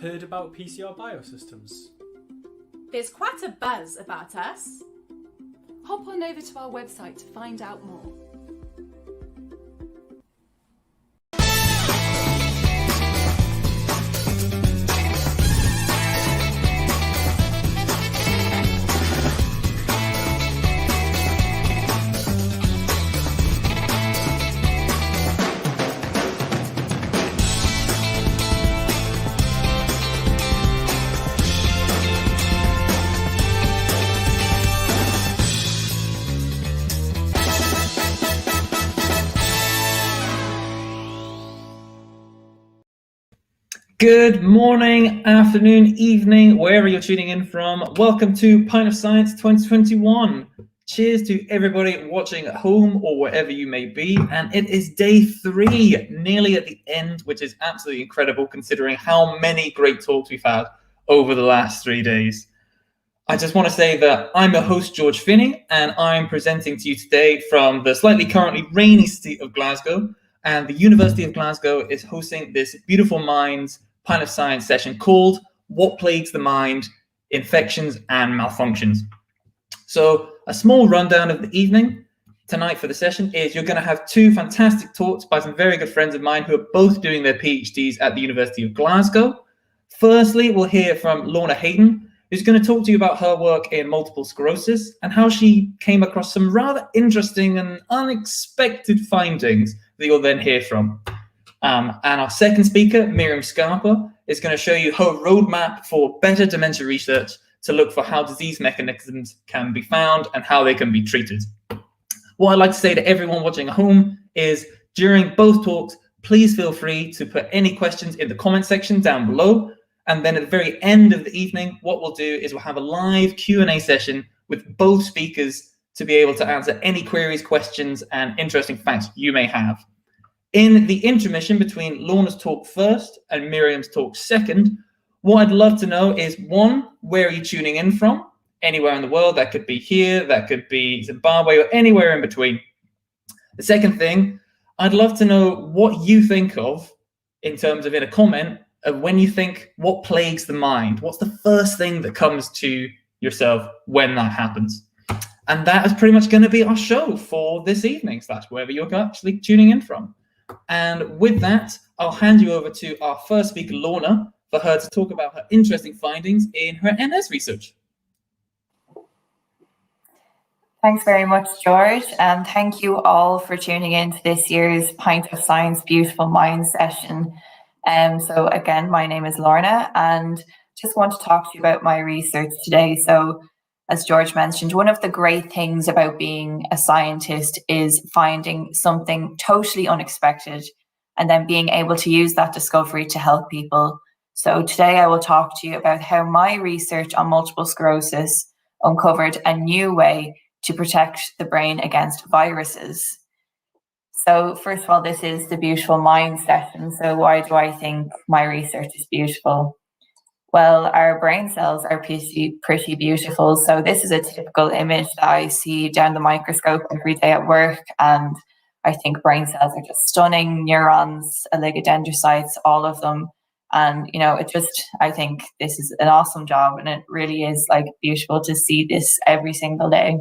Heard about PCR biosystems? There's quite a buzz about us. Hop on over to our website to find out more. Good morning, afternoon, evening, wherever you're tuning in from. Welcome to Pint of Science 2021. Cheers to everybody watching at home or wherever you may be. And it is day 3, nearly at the end, which is absolutely incredible considering how many great talks we've had over the last 3 days. I just want to say that I'm your host, George Finney, and I'm presenting to you today from the slightly currently rainy city of Glasgow. And the University of Glasgow is hosting this Beautiful Minds Pint of Science session called What Plagues the Mind? Infections and Malfunctions. So a small rundown of the evening tonight for the session is you're going to have 2 fantastic talks by some very good friends of mine who are both doing their PhDs at the University of Glasgow. Firstly, we'll hear from Lorna Hayden, who's going to talk to you about her work in multiple sclerosis and how she came across some rather interesting and unexpected findings that you'll then hear from. And our second speaker, Miriam Scarpa, is going to show you her roadmap for better dementia research to look for how disease mechanisms can be found and how they can be treated. What I'd like to say to everyone watching at home is during both talks, please feel free to put any questions in the comment section down below. And then at the very end of the evening, what we'll do is we'll have a live Q&A session with both speakers to be able to answer any queries, questions, and interesting facts you may have. In the intermission between Lorna's talk first and Miriam's talk second, what I'd love to know is, 1, where are you tuning in from? Anywhere in the world. That could be here, that could be Zimbabwe, or anywhere in between. The second thing, I'd love to know what you think of, in terms of in a comment, of when you think what plagues the mind. What's the first thing that comes to yourself when that happens? And that is pretty much going to be our show for this evening, / wherever you're actually tuning in from. And with that, I'll hand you over to our first speaker, Lorna, for her to talk about her interesting findings in her NS research. Thanks very much, George, and thank you all for tuning in to this year's Pint of Science Beautiful Minds session. So again, my name is Lorna, and just want to talk to you about my research today. So as George mentioned, one of the great things about being a scientist is finding something totally unexpected and then being able to use that discovery to help people. So today I will talk to you about how my research on multiple sclerosis uncovered a new way to protect the brain against viruses. So first of all, this is the Beautiful Mind session. So why do I think my research is beautiful? Well, our brain cells are pretty beautiful. So this is a typical image that I see down the microscope every day at work. And I think brain cells are just stunning. Neurons, oligodendrocytes, all of them. And, I think this is an awesome job. And it really is beautiful to see this every single day.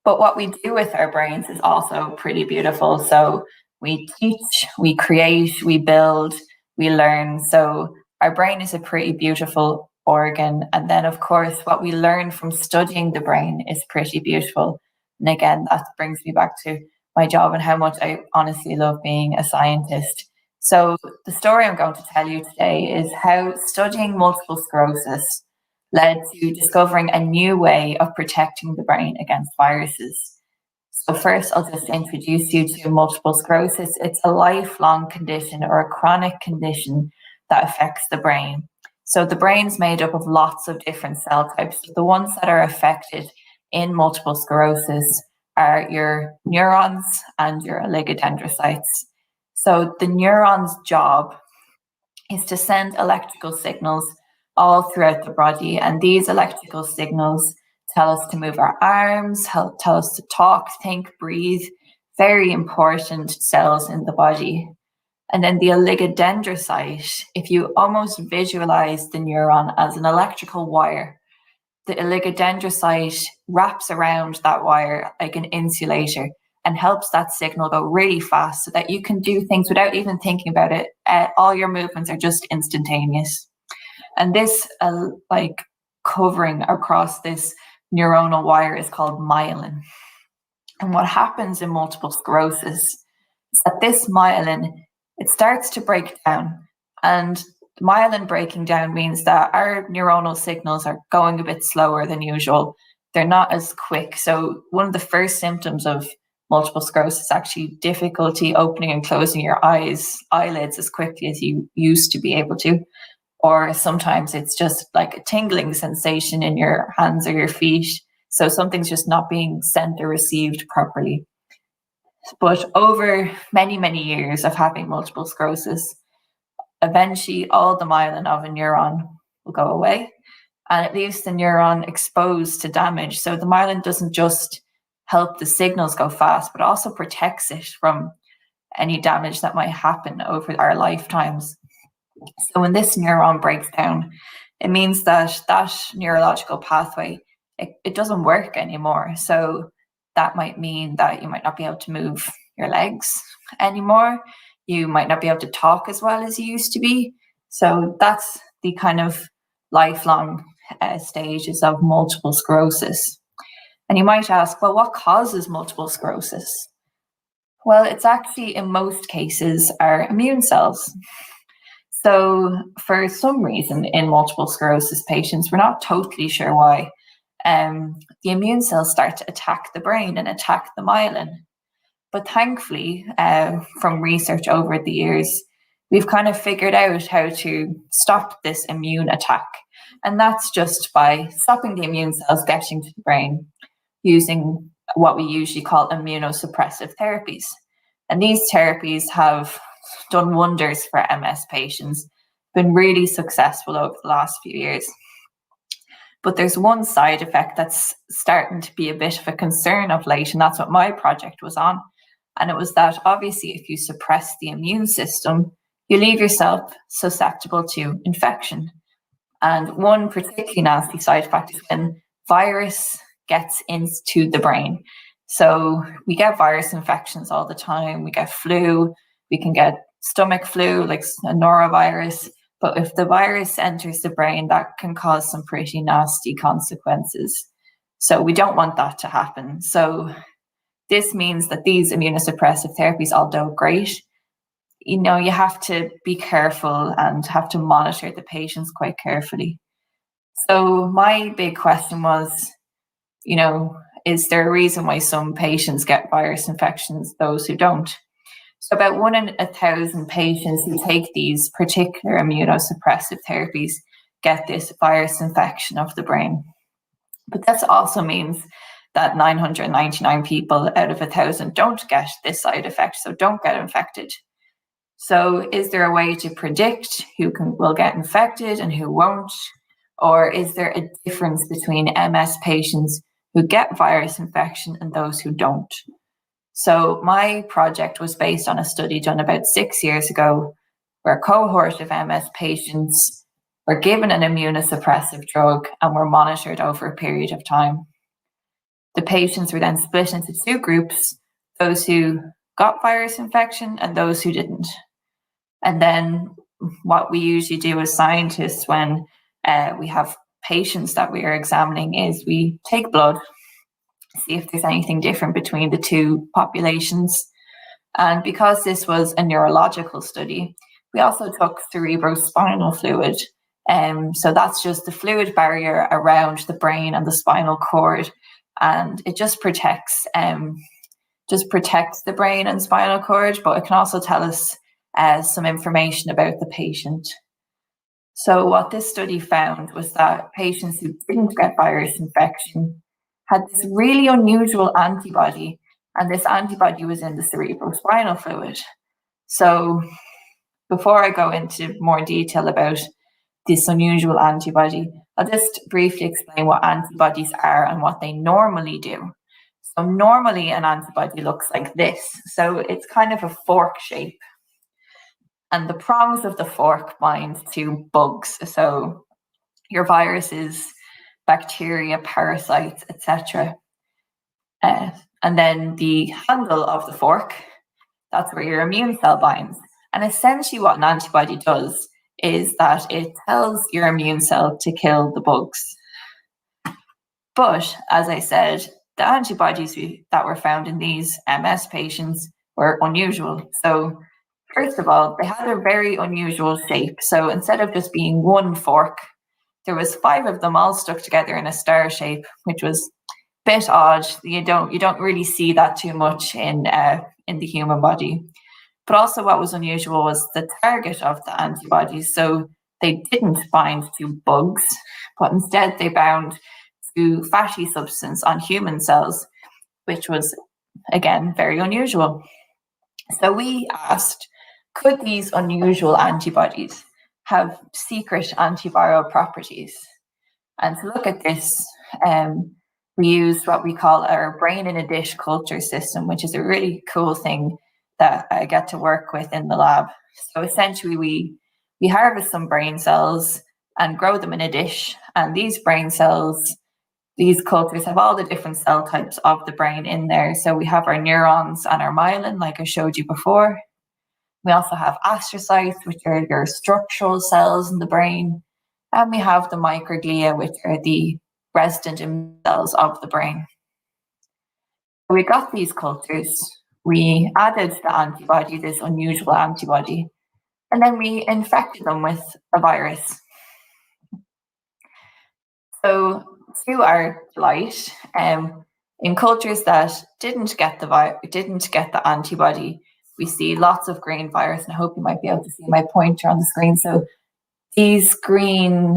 But what we do with our brains is also pretty beautiful. So we teach, we create, we build, we learn. So our brain is a pretty beautiful organ. And then, of course, what we learn from studying the brain is pretty beautiful. And again, that brings me back to my job and how much I honestly love being a scientist. So the story I'm going to tell you today is how studying multiple sclerosis led to discovering a new way of protecting the brain against viruses. So first, I'll just introduce you to multiple sclerosis. It's a lifelong condition or a chronic condition that affects the brain. So the brain's made up of lots of different cell types. The ones that are affected in multiple sclerosis are your neurons and your oligodendrocytes. So the neuron's job is to send electrical signals all throughout the body, and these electrical signals tell us to move our arms, tell us to talk, think, breathe. Very important cells in the body. And then the oligodendrocyte, if you almost visualize the neuron as an electrical wire, the oligodendrocyte wraps around that wire like an insulator and helps that signal go really fast so that you can do things without even thinking about it. All your movements are just instantaneous. And this like covering across this neuronal wire is called myelin. And what happens in multiple sclerosis is that this myelin, it starts to break down. And myelin breaking down means that our neuronal signals are going a bit slower than usual. They're not as quick. So one of the first symptoms of multiple sclerosis is actually difficulty opening and closing your eyelids as quickly as you used to be able to. Or sometimes it's just like a tingling sensation in your hands or your feet. So something's just not being sent or received properly. But over many, many years of having multiple sclerosis, eventually all the myelin of a neuron will go away, and it leaves the neuron exposed to damage. So the myelin doesn't just help the signals go fast, but also protects it from any damage that might happen over our lifetimes. So when this neuron breaks down, it means that that neurological pathway, it doesn't work anymore. So that might mean that you might not be able to move your legs anymore. You might not be able to talk as well as you used to be. So that's the kind of lifelong stages of multiple sclerosis. And you might ask, well, what causes multiple sclerosis? Well, it's actually in most cases our immune cells. So for some reason in multiple sclerosis patients, we're not totally sure why, the immune cells start to attack the brain and attack the myelin. But thankfully, from research over the years, we've kind of figured out how to stop this immune attack. And that's just by stopping the immune cells getting to the brain using what we usually call immunosuppressive therapies. And these therapies have done wonders for MS patients, been really successful over the last few years. But there's one side effect that's starting to be a bit of a concern of late, and that's what my project was on. And it was that obviously if you suppress the immune system, you leave yourself susceptible to infection. And one particularly nasty side effect is when virus gets into the brain. So we get virus infections all the time. We get flu, we can get stomach flu, like a norovirus. But if the virus enters the brain, that can cause some pretty nasty consequences. So we don't want that to happen. So this means that these immunosuppressive therapies, although great, you have to be careful and have to monitor the patients quite carefully. So my big question was, is there a reason why some patients get virus infections, those who don't? So about 1 in 1,000 patients who take these particular immunosuppressive therapies get this virus infection of the brain. But that also means that 999 people out of 1,000 don't get this side effect, so don't get infected. So is there a way to predict who will get infected and who won't? Or is there a difference between MS patients who get virus infection and those who don't? So my project was based on a study done about 6 years ago, where a cohort of MS patients were given an immunosuppressive drug and were monitored over a period of time. The patients were then split into two groups, those who got virus infection and those who didn't. And then what we usually do as scientists when we have patients that we are examining is we take blood, see if there's anything different between the two populations. And because this was a neurological study, we also took cerebrospinal fluid. So that's just the fluid barrier around the brain and the spinal cord. And it just protects the brain and spinal cord, but it can also tell us some information about the patient. So what this study found was that patients who didn't get virus infection had this really unusual antibody, and this antibody was in the cerebrospinal fluid. So before I go into more detail about this unusual antibody, I'll just briefly explain what antibodies are and what they normally do. So normally an antibody looks like this. So it's kind of a fork shape. and the prongs of the fork bind to bugs. So your viruses, bacteria, parasites, etc. And then the handle of the fork, that's where your immune cell binds. And essentially what an antibody does is that it tells your immune cell to kill the bugs. But as I said, the antibodies that were found in these MS patients were unusual. So first of all, they had a very unusual shape. So instead of just being one fork, there was 5 of them all stuck together in a star shape, which was a bit odd. You don't really see that too much in the human body. But also what was unusual was the target of the antibodies. So they didn't bind to bugs, but instead they bound to fatty substance on human cells, which was, again, very unusual. So we asked, could these unusual antibodies have secret antiviral properties? And to look at this, we used what we call our brain in a dish culture system, which is a really cool thing that I get to work with in the lab. So essentially we harvest some brain cells and grow them in a dish. And these brain cells, these cultures have all the different cell types of the brain in there. So we have our neurons and our myelin, like I showed you before. We also have astrocytes, which are your structural cells in the brain. And we have the microglia, which are the resident immune cells of the brain. We got these cultures. We added the antibody, this unusual antibody, and then we infected them with a virus. So to our delight, in cultures that didn't get the antibody, we see lots of green virus, and I hope you might be able to see my pointer on the screen. So these green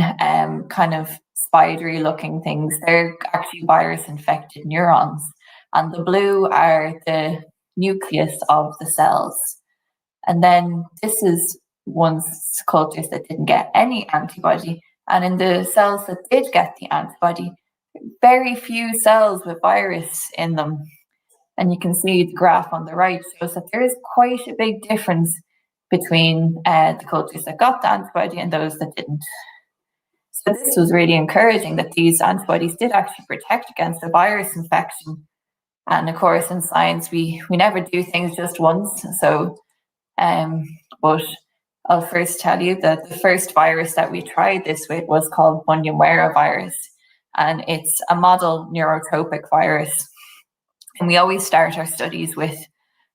kind of spidery looking things, they're actually virus infected neurons, and the blue are the nucleus of the cells. And then this is one's cultures that didn't get any antibody, and in the cells that did get the antibody, very few cells with virus in them. And you can see the graph on the right shows that there is quite a big difference between the cultures that got the antibody and those that didn't. So this was really encouraging that these antibodies did actually protect against a virus infection. And of course, in science, we never do things just once. So, but I'll first tell you that the first virus that we tried this with was called Bunyan-Wera virus, and it's a model neurotropic virus. And we always start our studies with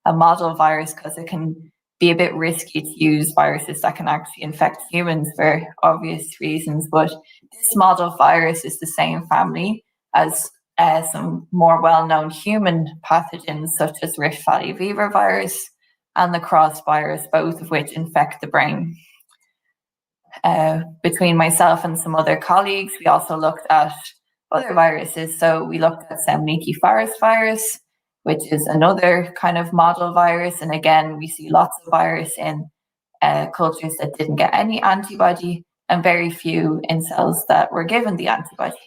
a model virus because it can be a bit risky to use viruses that can actually infect humans for obvious reasons. But this model virus is the same family as some more well-known human pathogens such as Rift Valley fever virus and the Cross virus, both of which infect the brain. Between myself and some other colleagues, we also looked at other viruses. So we looked at Seminichi Forest virus, which is another kind of model virus. And again, we see lots of virus in cultures that didn't get any antibody and very few in cells that were given the antibody.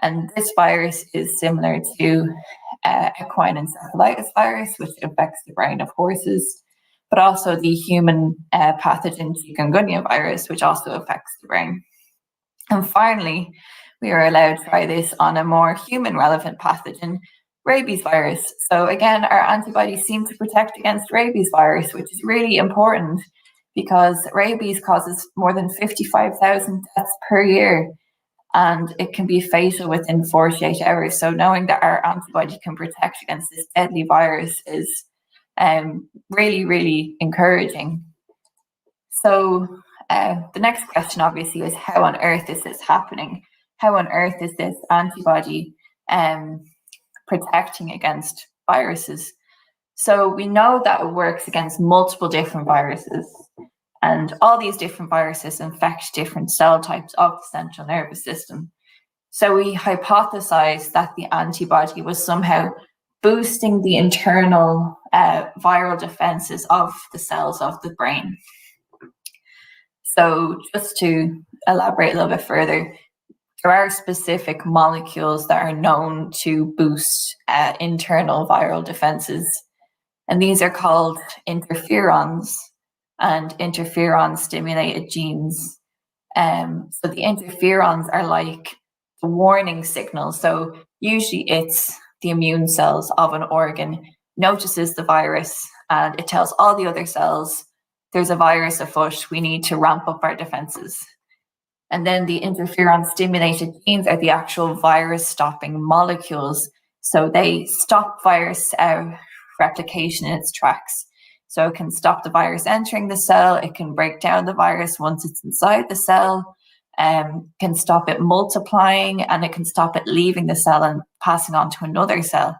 And this virus is similar to equine encephalitis virus, which affects the brain of horses, but also the human pathogen chikungunya virus, which also affects the brain. And finally, we are allowed to try this on a more human-relevant pathogen, rabies virus. So again, our antibodies seem to protect against rabies virus, which is really important because rabies causes more than 55,000 deaths per year, and it can be fatal within 48 hours. So knowing that our antibody can protect against this deadly virus is really, really encouraging. So the next question obviously is, how on earth is this happening? How on earth is this antibody protecting against viruses? So we know that it works against multiple different viruses, and all these different viruses infect different cell types of the central nervous system. So we hypothesized that the antibody was somehow boosting the internal viral defenses of the cells of the brain. So just to elaborate a little bit further, there are specific molecules that are known to boost internal viral defenses, and these are called interferons. and interferon stimulated genes. So the interferons are like the warning signal. So usually it's the immune cells of an organ notices the virus and it tells all the other cells there's a virus afoot, we need to ramp up our defenses. And then the interferon stimulated genes are the actual virus stopping molecules. So they stop virus replication in its tracks. So it can stop the virus entering the cell, it can break down the virus once it's inside the cell, can stop it multiplying, and it can stop it leaving the cell and passing on to another cell.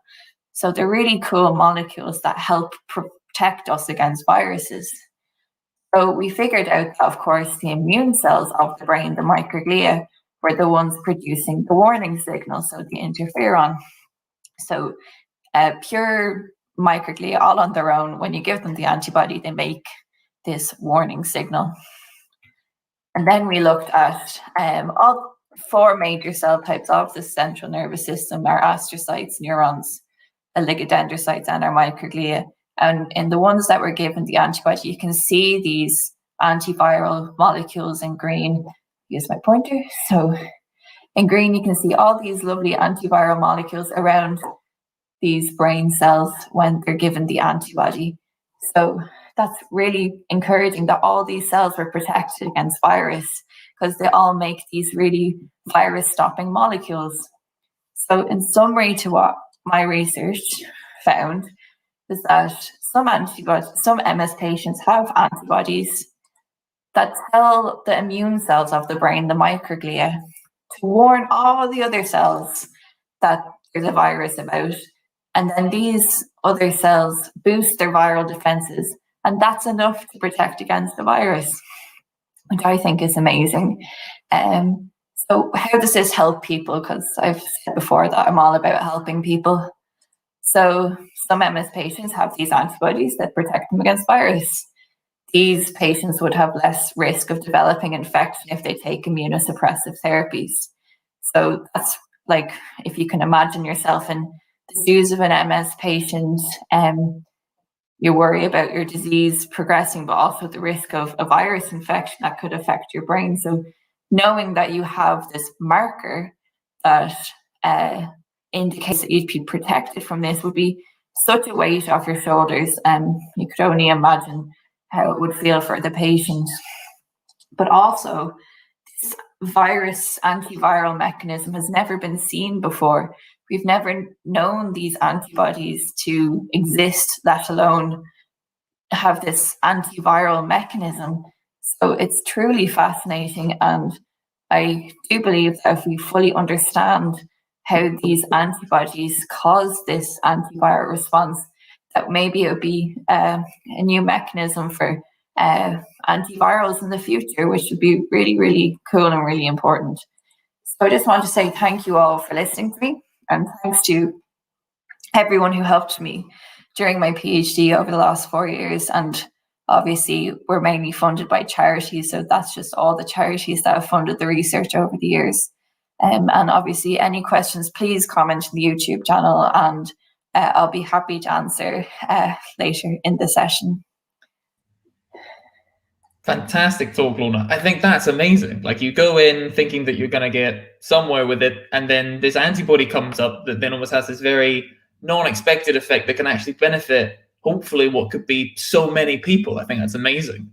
So they're really cool molecules that help protect us against viruses. So we figured out that, of course, the immune cells of the brain, the microglia, were the ones producing the warning signal, so the interferon. So pure microglia all on their own, when you give them the antibody, they make this warning signal. And then we looked at all 4 major cell types of the central nervous system, our astrocytes, neurons, oligodendrocytes, and our microglia. And in the ones that were given the antibody, you can see these antiviral molecules in green. Use my pointer. So in green, you can see all these lovely antiviral molecules around these brain cells when they're given the antibody. So that's really encouraging that all these cells were protected against virus, because they all make these really virus-stopping molecules. So in summary to what my research found is that some MS patients have antibodies that tell the immune cells of the brain, the microglia, to warn all the other cells that there's a virus about. And then these other cells boost their viral defenses, and that's enough to protect against the virus, which I think is amazing. So how does this help people? Because I've said before that I'm all about helping people. So some MS patients have these antibodies that protect them against virus. These patients would have less risk of developing infection if they take immunosuppressive therapies. So that's like, if you can imagine yourself in the shoes of an MS patient, you worry about your disease progressing, but also the risk of a virus infection that could affect your brain. So knowing that you have this marker that indicates that you'd be protected from this would be such a weight off your shoulders. You could only imagine how it would feel for the patient. But also, this virus antiviral mechanism has never been seen before. We've never known these antibodies to exist, let alone have this antiviral mechanism. So it's truly fascinating. And I do believe that if we fully understand how these antibodies cause this antiviral response, that maybe it would be a new mechanism for antivirals in the future, which would be really, really cool and really important. So I just want to say thank you all for listening to me, and thanks to everyone who helped me during my PhD over the last 4 years. And obviously we're mainly funded by charities, so that's just all the charities that have funded the research over the years. And obviously any questions, please comment in the YouTube channel, and I'll be happy to answer later in the session. Fantastic talk, Lorna. I think that's amazing. Like, you go in thinking that you're going to get somewhere with it, and then this antibody comes up that then almost has this very non-expected effect that can actually benefit, hopefully, what could be so many people. I think that's amazing.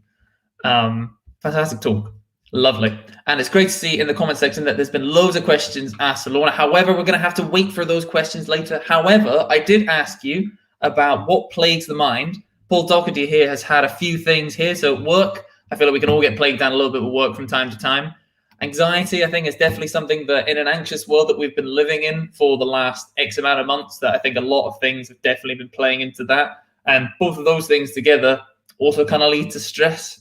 Fantastic talk. Lovely. And it's great to see in the comment section that there's been loads of questions asked to Lorna. However, we're going to have to wait for those questions later. However, I did ask you about what plagues the mind. Paul Doherty here has had a few things here. So work, I feel like we can all get plagued down a little bit with work from time to time. Anxiety, I think, is definitely something that in an anxious world that we've been living in for the last X amount of months, that I think a lot of things have definitely been playing into that. And both of those things together also kind of lead to stress.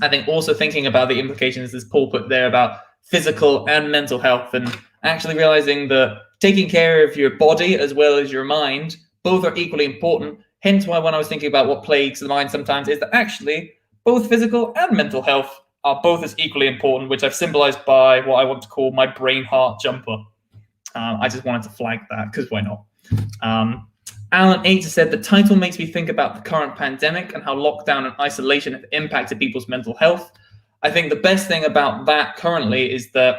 I think also thinking about the implications, as Paul put there, about physical and mental health, and actually realizing that taking care of your body as well as your mind, both are equally important. Hence why when I was thinking about what plagues the mind sometimes, is that actually both physical and mental health are both as equally important, which I've symbolized by what I want to call my brain heart jumper. I just wanted to flag that because why not? Alan H said, the title makes me think about the current pandemic and how lockdown and isolation have impacted people's mental health. I think the best thing about that currently is that,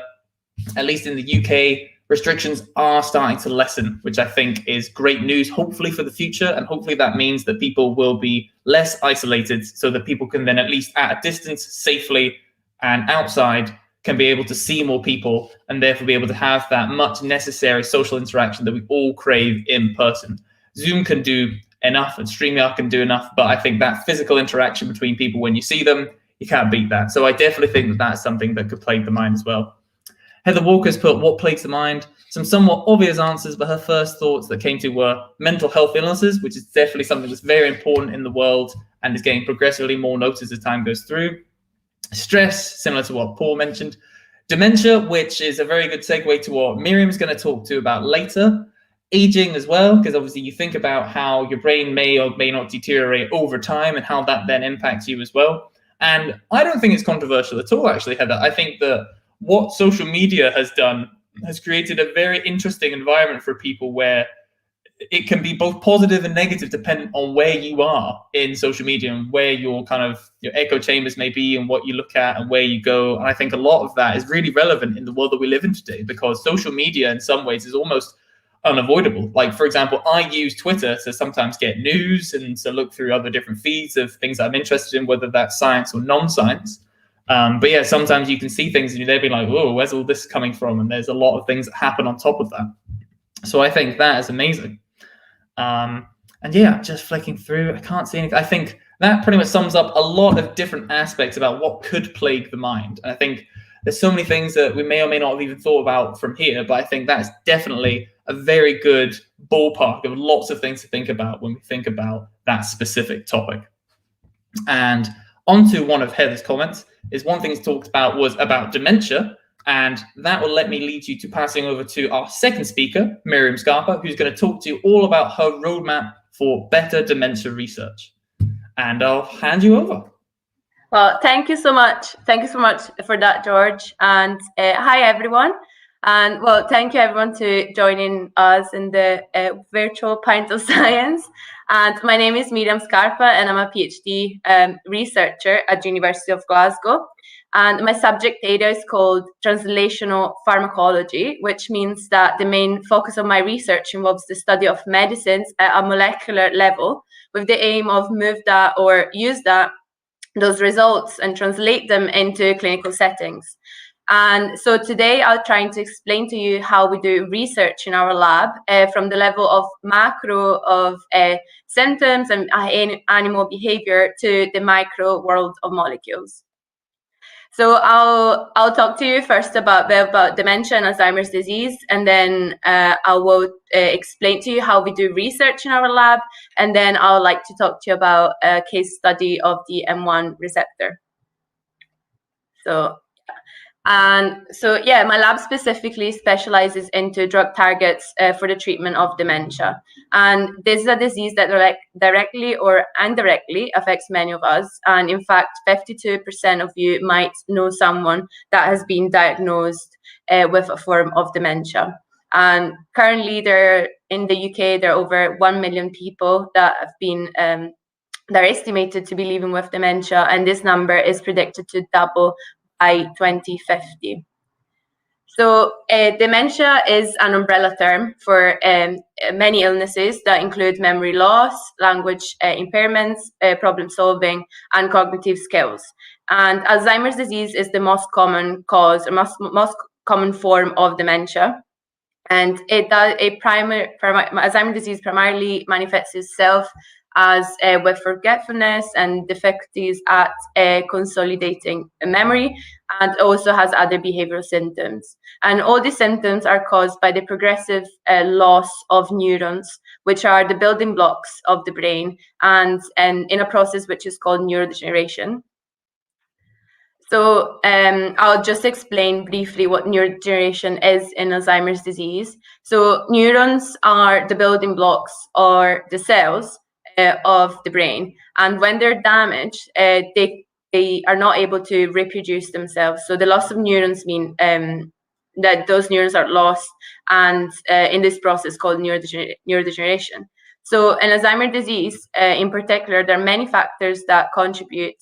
at least in the UK, restrictions are starting to lessen, which I think is great news, hopefully for the future. And hopefully that means that people will be less isolated so that people can then, at least at a distance, safely and outside, can be able to see more people and therefore be able to have that much necessary social interaction that we all crave in person. Zoom can do enough and StreamYard can do enough, but I think that physical interaction between people when you see them, you can't beat that. So I definitely think that that's something that could plague the mind as well. Heather Walker's put, what plagues the mind? Some somewhat obvious answers, but her first thoughts that came to were mental health illnesses, which is definitely something that's very important in the world and is getting progressively more noticed as time goes through. Stress, similar to what Paul mentioned. Dementia, which is a very good segue to what Miriam's going to talk to about later. Aging as well, because obviously you think about how your brain may or may not deteriorate over time and how that then impacts you as well. And I don't think it's controversial at all, actually, Heather. I think that what social media has done has created a very interesting environment for people where it can be both positive and negative depending on where you are in social media and where your kind of your echo chambers may be and what you look at and where you go. And I think a lot of that is really relevant in the world that we live in today, because social media in some ways is almost unavoidable. Like, for example, I use Twitter to sometimes get news and to look through other different feeds of things I'm interested in, whether that's science or non-science. But yeah, sometimes you can see things and you're there being like, whoa, where's all this coming from? And there's a lot of things that happen on top of that. So I think that is amazing. And yeah, just flicking through, I can't see anything. I think that pretty much sums up a lot of different aspects about what could plague the mind. And I think there's so many things that we may or may not have even thought about from here, but I think that's definitely a very good ballpark of lots of things to think about when we think about that specific topic. And onto one of Heather's comments is one thing talked about was about dementia. And that will let me lead you to passing over to our second speaker, Miriam Scarpa, who's going to talk to you all about her roadmap for better dementia research. And I'll hand you over. Well, thank you so much. Thank you so much for that, George. And hi, everyone. And well, thank you, everyone, to joining us in the virtual Pint of Science. And my name is Miriam Scarpa, and I'm a PhD researcher at the University of Glasgow. And my subject area is called translational pharmacology, which means that the main focus of my research involves the study of medicines at a molecular level with the aim of move that or use those results and translate them into clinical settings. And so today I'll try to explain to you how we do research in our lab from the level of macro of symptoms and animal behavior to the micro world of molecules. So I'll talk to you first about dementia and Alzheimer's disease, and then I will explain to you how we do research in our lab, and then I would like to talk to you about a case study of the M1 receptor. My lab specifically specializes into drug targets for the treatment of dementia. And this is a disease that directly or indirectly affects many of us. And in fact, 52% of you might know someone that has been diagnosed with a form of dementia. And currently in the UK, there are over 1 million people that have been they're estimated to be living with dementia. And this number is predicted to double by 2050. So dementia is an umbrella term for many illnesses that include memory loss, language impairments, problem solving, and cognitive skills. And Alzheimer's disease is the most common cause, or most common form of dementia. And Alzheimer's disease primarily manifests itself as with forgetfulness and difficulties at consolidating memory, and also has other behavioral symptoms. And all these symptoms are caused by the progressive loss of neurons, which are the building blocks of the brain, and in a process which is called neurodegeneration. So I'll just explain briefly what neurodegeneration is in Alzheimer's disease. So neurons are the building blocks or the cells of the brain, and when they're damaged, they are not able to reproduce themselves. So the loss of neurons mean that those neurons are lost, and in this process called neurodegeneration. So in Alzheimer's disease, in particular, there are many factors that contribute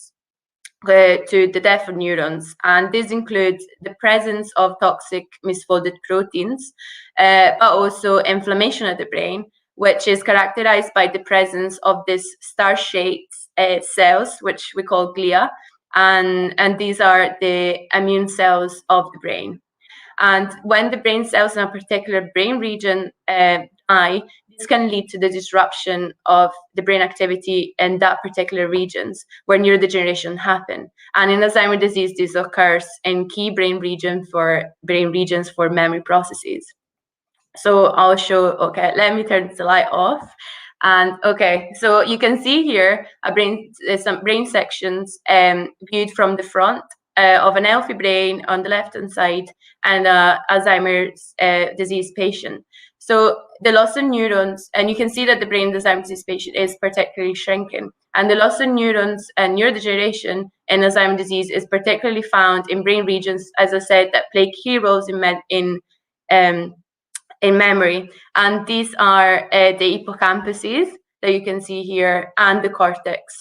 to the death of neurons, and this includes the presence of toxic misfolded proteins, but also inflammation of the brain, which is characterized by the presence of these star-shaped cells, which we call glia, and these are the immune cells of the brain. And when the brain cells in a particular brain region die, this can lead to the disruption of the brain activity in that particular regions where neurodegeneration happen. And in Alzheimer's disease, this occurs in key brain regions for memory processes. So I'll show, okay, let me turn the light off. And okay, so you can see here some brain sections viewed from the front of an healthy brain on the left-hand side and Alzheimer's disease patient. So the loss of neurons, and you can see that the brain of the Alzheimer's disease patient is particularly shrinking. And the loss of neurons and neurodegeneration in Alzheimer's disease is particularly found in brain regions, as I said, that play key roles in memory. And these are the hippocampuses that you can see here and the cortex.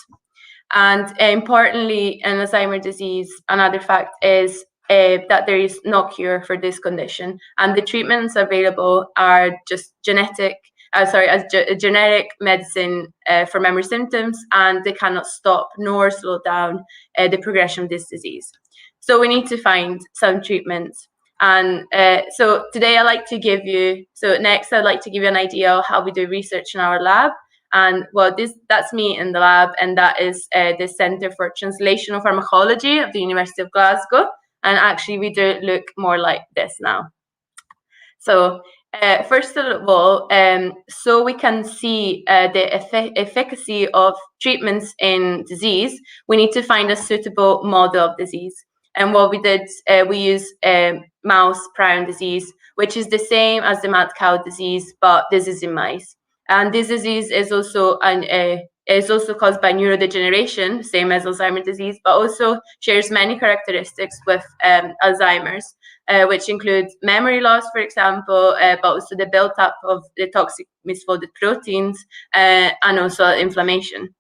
And importantly, in Alzheimer's disease, another fact is that there is no cure for this condition, and the treatments available are just genetic medicine for memory symptoms, and they cannot stop nor slow down the progression of this disease. So we need to find some treatments. And so today I'd like to give you an idea of how we do research in our lab. And well, that's me in the lab, and that is the Centre for Translational Pharmacology of the University of Glasgow. And actually, we do look more like this now. So first of all, so we can see the efficacy of treatments in disease, we need to find a suitable model of disease. And what we did, we used mouse prion disease, which is the same as the mad cow disease, but this is in mice. And this disease is also caused by neurodegeneration, same as Alzheimer's disease, but also shares many characteristics with Alzheimer's, which includes memory loss, for example, but also the build-up of the toxic misfolded proteins, and also inflammation.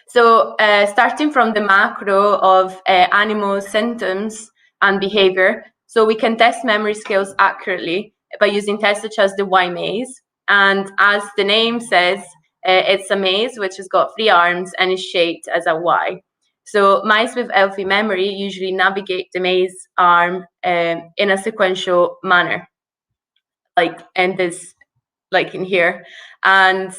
So starting from the macro of animal symptoms and behavior, so we can test memory skills accurately by using tests such as the Y maze. And as the name says, it's a maze which has got 3 arms and is shaped as a Y. So mice with healthy memory usually navigate the maze arm in a sequential manner, like in here. And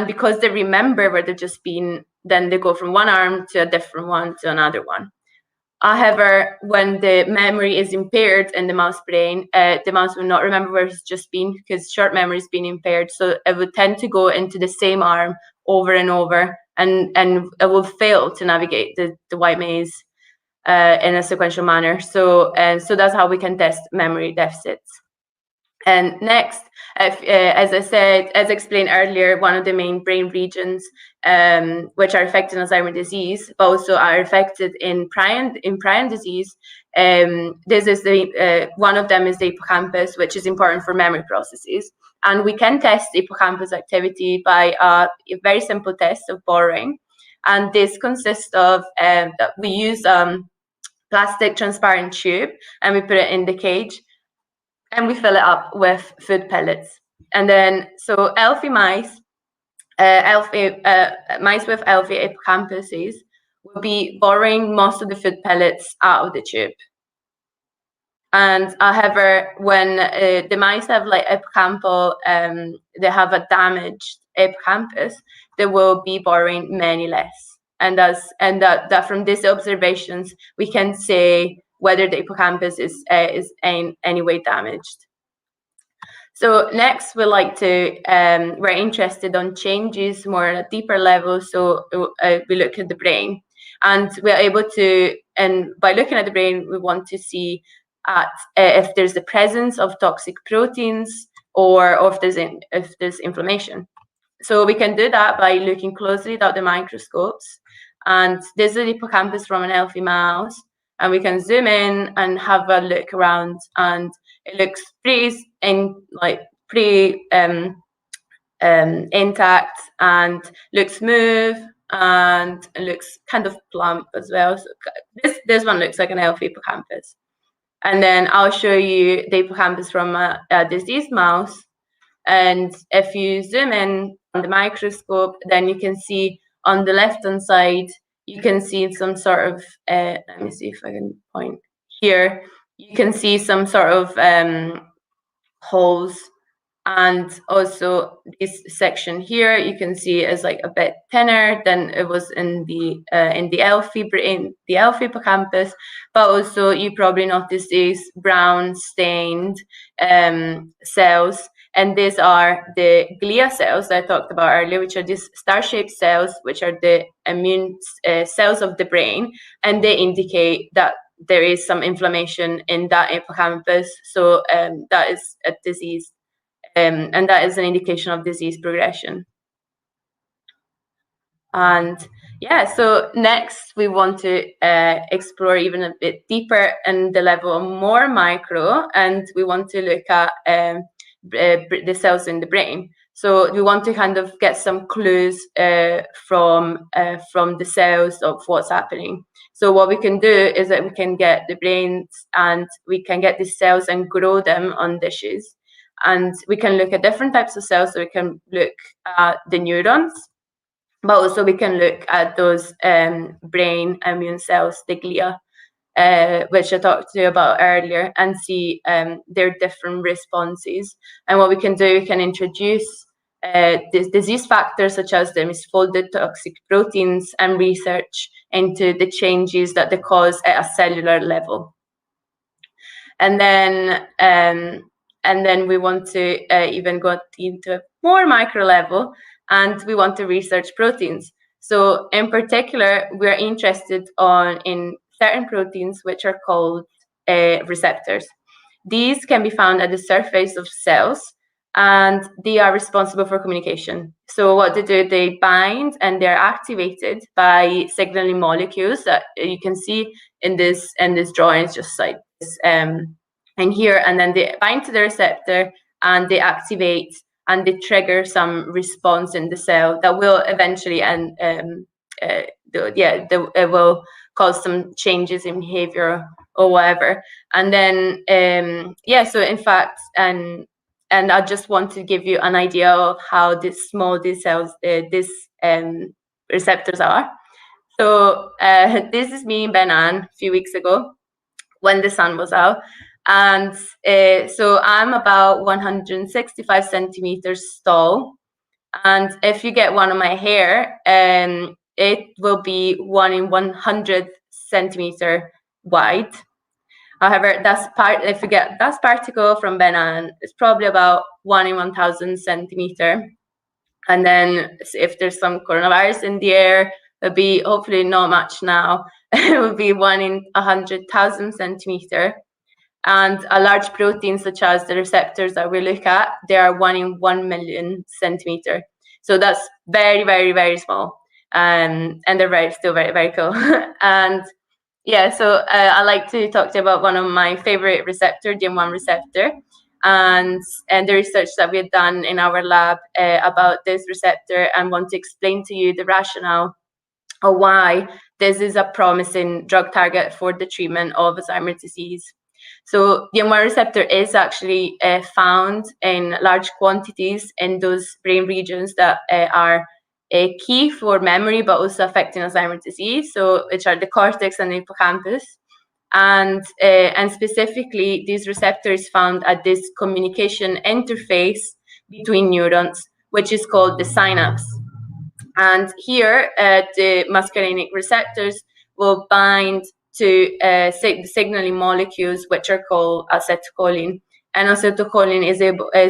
because they remember where they've just been, then they go from one arm to a different one to another one. However, when the memory is impaired in the mouse brain, the mouse will not remember where it's just been because short memory has been impaired. So it would tend to go into the same arm over and over, and it will fail to navigate the white maze in a sequential manner. So that's how we can test memory deficits. And next, as explained earlier, one of the main brain regions which are affected in Alzheimer's disease, but also are affected in prion disease. This is one of them is the hippocampus, which is important for memory processes. And we can test hippocampus activity by a very simple test of boring. And this consists of we use plastic transparent tube, and we put it in the cage, and we fill it up with food pellets. And then, so healthy mice with healthy hippocampuses will be borrowing most of the food pellets out of the tube. And however, when the mice have like hippocampal, they have a damaged hippocampus, they will be borrowing many less. And that from these observations, we can say whether the hippocampus is in any way damaged. So next, we're interested on changes more at a deeper level. So we look at the brain, and we're able to, and by looking at the brain, we want to see if there's the presence of toxic proteins or if there's inflammation. So we can do that by looking closely at the microscopes. And this is the hippocampus from an healthy mouse. And we can zoom in and have a look around, and it looks pretty intact and looks smooth and looks kind of plump as well. So this one looks like an healthy hippocampus. And then I'll show you the hippocampus from a diseased mouse. And if you zoom in on the microscope, then you can see on the left-hand side, you can see some sort of, let me see if I can point here. You can see some sort of holes. And also this section here, you can see is like a bit thinner than it was in the healthy brain, the healthy hippocampus. But also you probably notice these brown stained cells, and these are the glia cells that I talked about earlier, which are these star-shaped cells, which are the immune cells of the brain, and they indicate that there is some inflammation in that hippocampus. So that is a disease. And that is an indication of disease progression. And yeah, so next we want to explore even a bit deeper in the level of more micro, and we want to look at the cells in the brain. So we want to kind of get some clues from the cells of what's happening. So what we can do is that we can get the brains and we can get the cells and grow them on dishes. And we can look at different types of cells. So we can look at the neurons, but also we can look at those brain immune cells, the glia, which I talked to you about earlier, and see their different responses. And what we can do, we can introduce disease factors such as the misfolded toxic proteins and research into the changes that they cause at a cellular level. And then we want to even go into a more micro level, and we want to research proteins. So in particular, we're interested in certain proteins which are called receptors. These can be found at the surface of cells, and they are responsible for communication. So what they do, they bind and they're activated by signaling molecules that you can see in this drawing. It's just like this. And here, and then they bind to the receptor and they activate and they trigger some response in the cell that will eventually it will cause some changes in behavior or whatever. And then so in fact, and I just want to give you an idea of how these cells, these receptors are. So this is me in Benin a few weeks ago when the sun was out. And so I'm about 165 centimeters tall. And if you get one of my hair, it will be 1 in 100 centimeter wide. However, if you get that particle from Benin, it's probably about 1 in 1,000 centimeter. And then if there's some coronavirus in the air, it'll be hopefully not much now. It will be 1 in 100,000 centimeter. And a large protein such as the receptors that we look at, they are 1 in 1 million centimeter. So that's very, very, very small. And they're still very, very cool. And yeah, so I like to talk to you about one of my favorite receptor, the M1 receptor, and the research that we've done in our lab about this receptor, and want to explain to you the rationale of why this is a promising drug target for the treatment of Alzheimer's disease. So the M1 receptor is actually found in large quantities in those brain regions that are key for memory, but also affecting Alzheimer's disease, so which are the cortex and the hippocampus. And specifically, this receptor is found at this communication interface between neurons, which is called the synapse. And here, the muscarinic receptors will bind to the signaling molecules, which are called acetylcholine. And acetylcholine is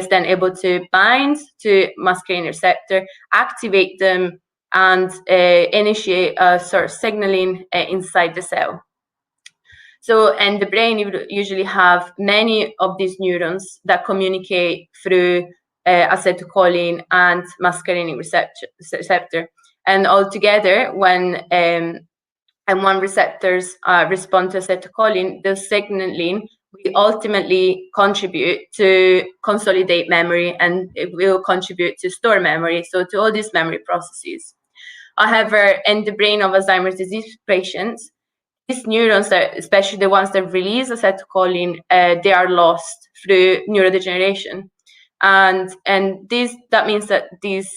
then able to bind to muscarinic receptor, activate them, and initiate a sort of signaling inside the cell. So in the brain, you would usually have many of these neurons that communicate through acetylcholine and muscarinic receptor. And altogether, when M1 receptors respond to acetylcholine, the signaling we ultimately contribute to consolidate memory, and it will contribute to store memory, so to all these memory processes. However, in the brain of Alzheimer's disease patients, these neurons, especially the ones that release acetylcholine, they are lost through neurodegeneration. And that means that these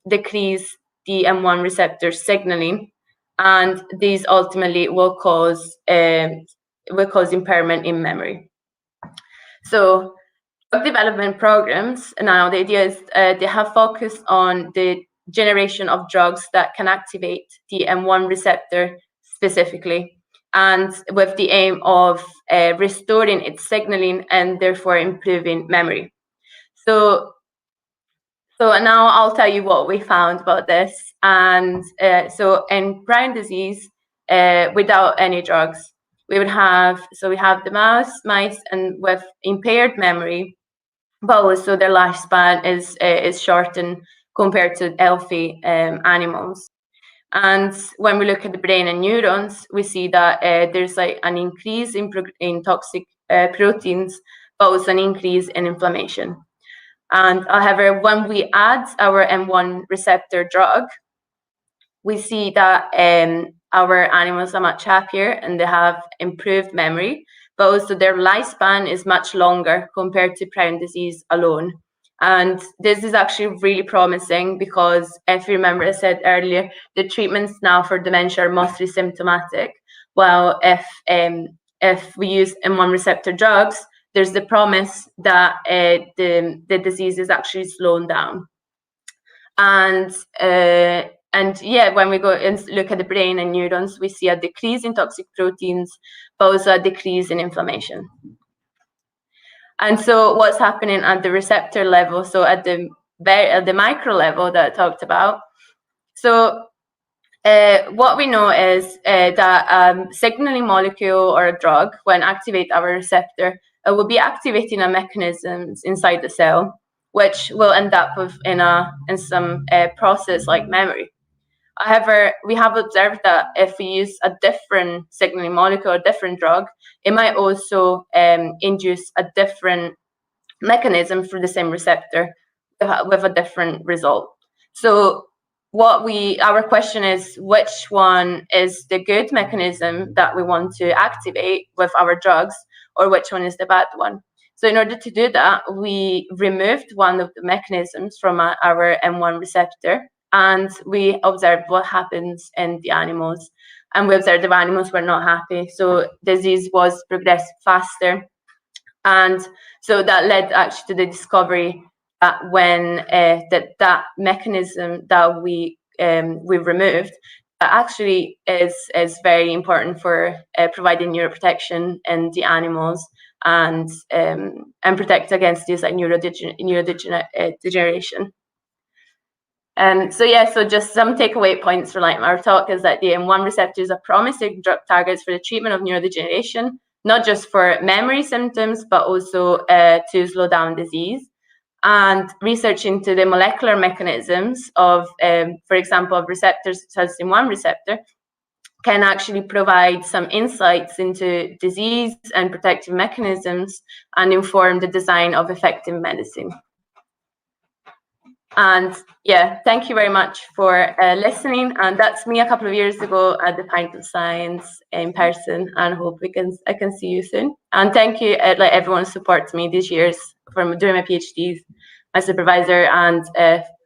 decrease the M1 receptor signaling, and these ultimately will cause impairment in memory. So drug development programs now, the idea is they have focused on the generation of drugs that can activate the M1 receptor specifically, and with the aim of restoring its signaling and therefore improving memory. So now I'll tell you what we found about this. And so in prion disease, without any drugs, we have the mice and with impaired memory, but also their lifespan is shortened compared to healthy animals. And when we look at the brain and neurons, we see that there's like an increase in toxic proteins, but also an increase in inflammation. And however, when we add our M1 receptor drug, we see that our animals are much happier and they have improved memory, but also their lifespan is much longer compared to prion disease alone. And this is actually really promising because, if you remember, I said earlier, the treatments now for dementia are mostly symptomatic. Well, if we use M1 receptor drugs, there's the promise that the disease is actually slowing down. And yeah, when we go and look at the brain and neurons, we see a decrease in toxic proteins, but also a decrease in inflammation. And so what's happening at the receptor level, so at the micro level that I talked about, so what we know is that signaling molecule or a drug, when activate our receptor, will be activating a mechanisms inside the cell, which will end up in some process like memory. However, we have observed that if we use a different signaling molecule or different drug, it might also induce a different mechanism for the same receptor with a different result. So our question is, which one is the good mechanism that we want to activate with our drugs, or which one is the bad one? So in order to do that, we removed one of the mechanisms from our M1 receptor, and we observed what happens in the animals. And we observed the animals were not happy, so disease was progressed faster. And so that led actually to the discovery that when that mechanism that we removed actually is very important for providing neuroprotection in the animals and protect against these like neurodegeneration. So just some takeaway points for like our talk is that the M1 receptors are promising drug targets for the treatment of neurodegeneration, not just for memory symptoms, but also to slow down disease. And research into the molecular mechanisms of, for example, of receptors such as the M1 receptor can actually provide some insights into disease and protective mechanisms and inform the design of effective medicine. And yeah, thank you very much for listening. And that's me a couple of years ago at the Pint of Science in person, and hope I can see you soon. And thank you, like everyone supports me these years from doing my PhDs, my supervisor, and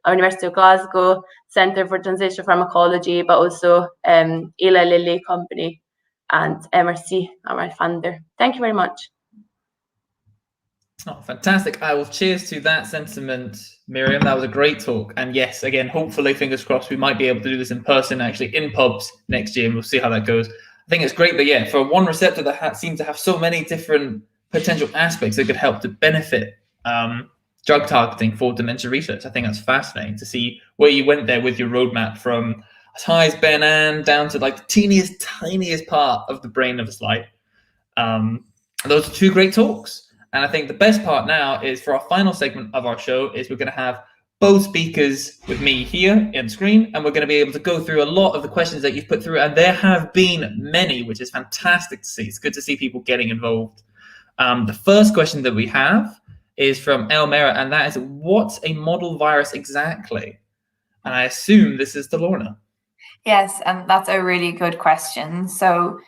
University of Glasgow Centre for Translational Pharmacology, but also Eli Lilly Company and MRC are my funder. Thank you very much. Oh, fantastic. I will cheers to that sentiment, Miriam. That was a great talk. And yes, again, hopefully, fingers crossed, we might be able to do this in person, actually in pubs next year, and we'll see how that goes. I think it's great that, yeah, for one receptor that seems to have so many different potential aspects that could help to benefit drug targeting for dementia research. I think that's fascinating to see where you went there with your roadmap from as high as Ben Ann down to like the tiniest part of the brain of a slide. Those are two great talks. And I think the best part now is for our final segment of our show is we're going to have both speakers with me here on screen, and we're going to be able to go through a lot of the questions that you've put through. And there have been many, which is fantastic to see. It's good to see people getting involved. The first question that we have is from Elmera, and that is, what's a model virus exactly? And I assume this is to Lorna. Yes, and that's a really good question. So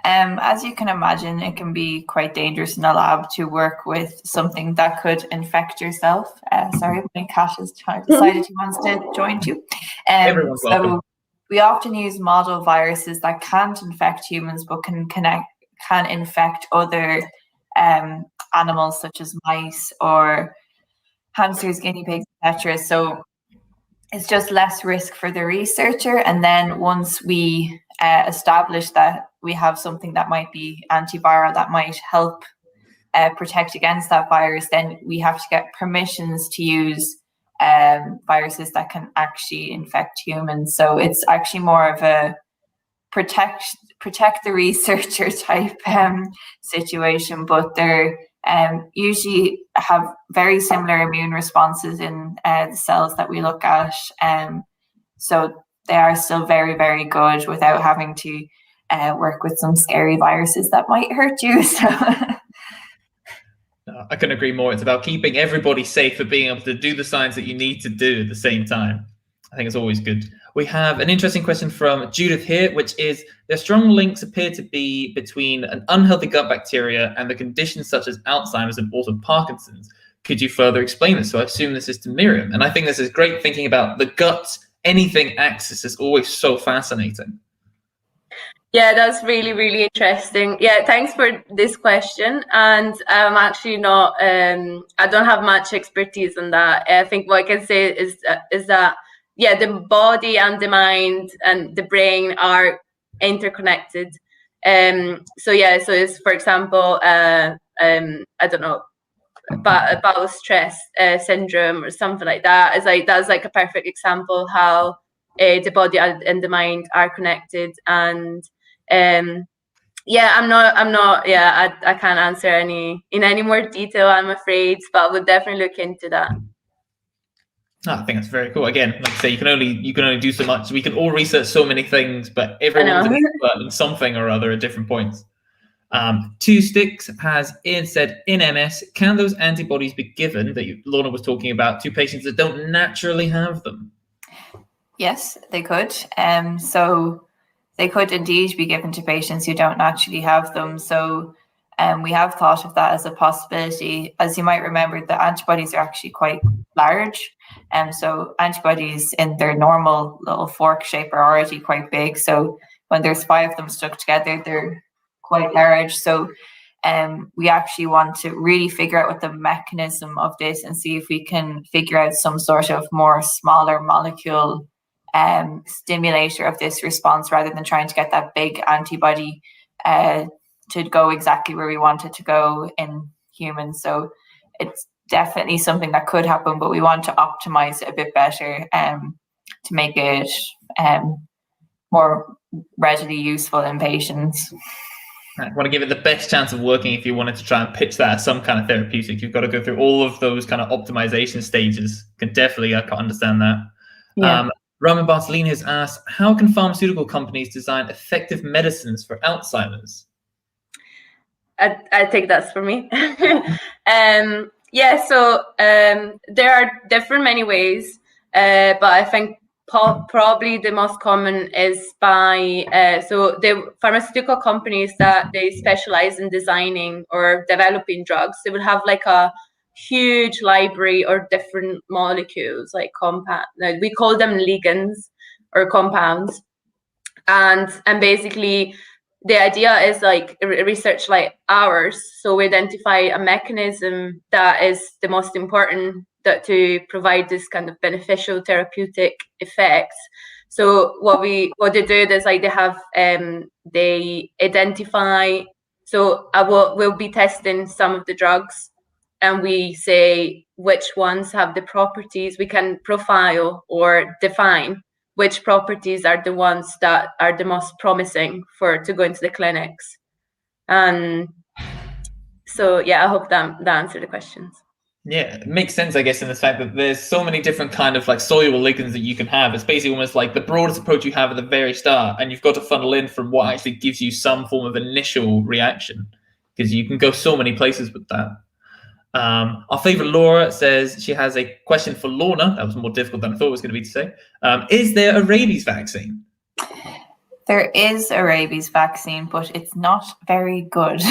as you can imagine, it can be quite dangerous in a lab to work with something that could infect yourself. Sorry, my cat has decided he wants to join you. Everyone's welcome. We often use model viruses that can't infect humans, but can infect other animals such as mice or hamsters, guinea pigs, etc. So it's just less risk for the researcher. And then once we establish that we have something that might be antiviral that might help protect against that virus, then we have to get permissions to use viruses that can actually infect humans. So it's actually more of a protect the researcher type situation, but they're usually have very similar immune responses in the cells that we look at. So they are still very, very good without having to work with some scary viruses that might hurt you. So. I couldn't agree more. It's about keeping everybody safe, for being able to do the science that you need to do at the same time. I think it's always good. We have an interesting question from Judith here, which is, there strong links appear to be between an unhealthy gut bacteria and the conditions such as Alzheimer's and also Parkinson's. Could you further explain this? So I assume this is to Miriam. And I think this is great, thinking about the gut, anything axis is always so fascinating. Yeah, that's really, really interesting. Yeah, thanks for this question. And I'm actually not, I don't have much expertise on that. I think what I can say is that, yeah, the body and the mind and the brain are interconnected. So yeah, so it's, for example, I don't know, bowel stress syndrome or something like that. It's like, that's like a perfect example how the body and the mind are connected. And yeah, I'm not, yeah, I can't answer in any more detail, I'm afraid, but we'll definitely look into that. I think that's very cool. Again, like I say, you can only do so much. We can all research so many things, but everyone's an expert in something or other at different points. Two Sticks has said, in MS, can those antibodies be given that Lorna was talking about to patients that don't naturally have them? Yes, they could. So they could indeed be given to patients who don't naturally have them. So we have thought of that as a possibility. As you might remember, the antibodies are actually quite large. So antibodies in their normal little fork shape are already quite big. So when there's 5 of them stuck together, they're quite large. So we actually want to really figure out what the mechanism of this and see if we can figure out some sort of more smaller molecule stimulator of this response, rather than trying to get that big antibody to go exactly where we want it to go in humans. So it's definitely something that could happen, but we want to optimize it a bit better to make it more readily useful in patients. I want to give it the best chance of working. If you wanted to try and pitch that as some kind of therapeutic, you've got to go through all of those kind of optimization stages. Can definitely, I can understand that. Yeah. Roman Bartolini has asked, how can pharmaceutical companies design effective medicines for Alzheimer's? I think that's for me. Yeah, so there are many ways, but I think probably the most common is by, so the pharmaceutical companies that they specialize in designing or developing drugs, they would have like a huge library or different molecules, like we call them ligands or compounds, and basically the idea is like research like ours, so we identify a mechanism that is the most important to provide this kind of beneficial therapeutic effects. So what they do is like they have they identify, so we'll be testing some of the drugs, and we say which ones have the properties. We can profile or define which properties are the ones that are the most promising to go into the clinics. And so, yeah, I hope that answered the questions. Yeah, it makes sense, I guess, in the fact that there's so many different kind of like soluble ligands that you can have. It's basically almost like the broadest approach you have at the very start, and you've got to funnel in from what actually gives you some form of initial reaction. because you can go so many places with that. Our favorite Laura says she has a question for Lorna. That was more difficult than I thought it was going to be to say. Is there a rabies vaccine? There is a rabies vaccine, but it's not very good.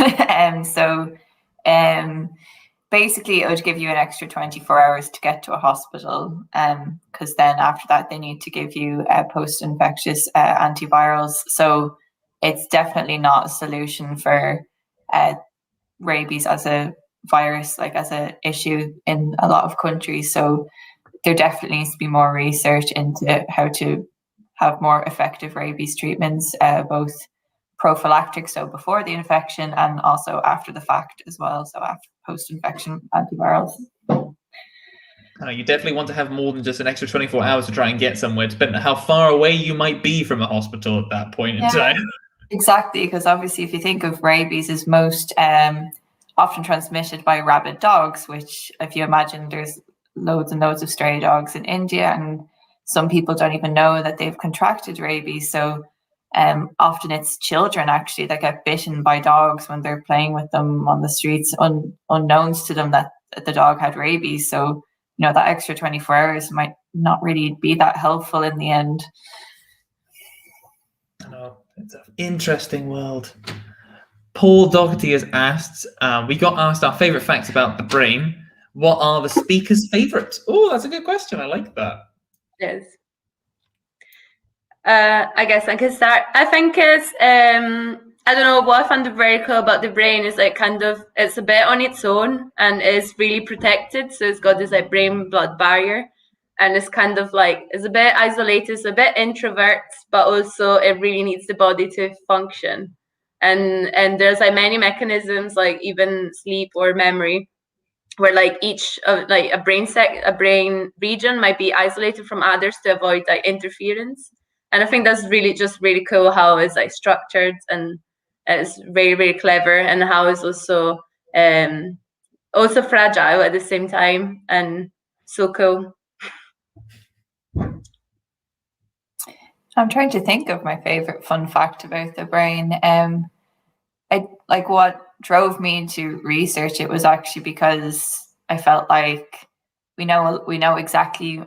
Basically, it would give you an extra 24 hours to get to a hospital, because then after that, they need to give you post-infectious antivirals. So it's definitely not a solution for rabies as a virus, like as an issue in a lot of countries. So there definitely needs to be more research into how to have more effective rabies treatments, both prophylactic, so before the infection, and also after the fact as well, so after post-infection antivirals. You definitely want to have more than just an extra 24 hours to try and get somewhere, depending on how far away you might be from a hospital at that point in time. Exactly, because obviously if you think of rabies as most often transmitted by rabid dogs, which if you imagine there's loads and loads of stray dogs in India, and some people don't even know that they've contracted rabies. So often it's children actually that get bitten by dogs when they're playing with them on the streets, unknowns to them that the dog had rabies. So, that extra 24 hours might not really be that helpful in the end. I know, it's an interesting world. Paul Doherty has asked, we got asked our favorite facts about the brain. What are the speaker's favorites? Oh, that's a good question. I like that. Yes. I guess I can start. I think it's I don't know, what I find very cool about the brain is like it's a bit on its own and it's really protected. So it's got this like brain blood barrier, and it's kind of like it's a bit isolated, it's a bit introvert, but also it really needs the body to function. And there's like many mechanisms, like even sleep or memory, where like each of like a brain region might be isolated from others to avoid like interference. And I think that's really cool how it's like structured, and it's very, very clever, and how it's also fragile at the same time, and so cool. I'm trying to think of my favorite fun fact about the brain. What drove me into research it was actually because I felt like we know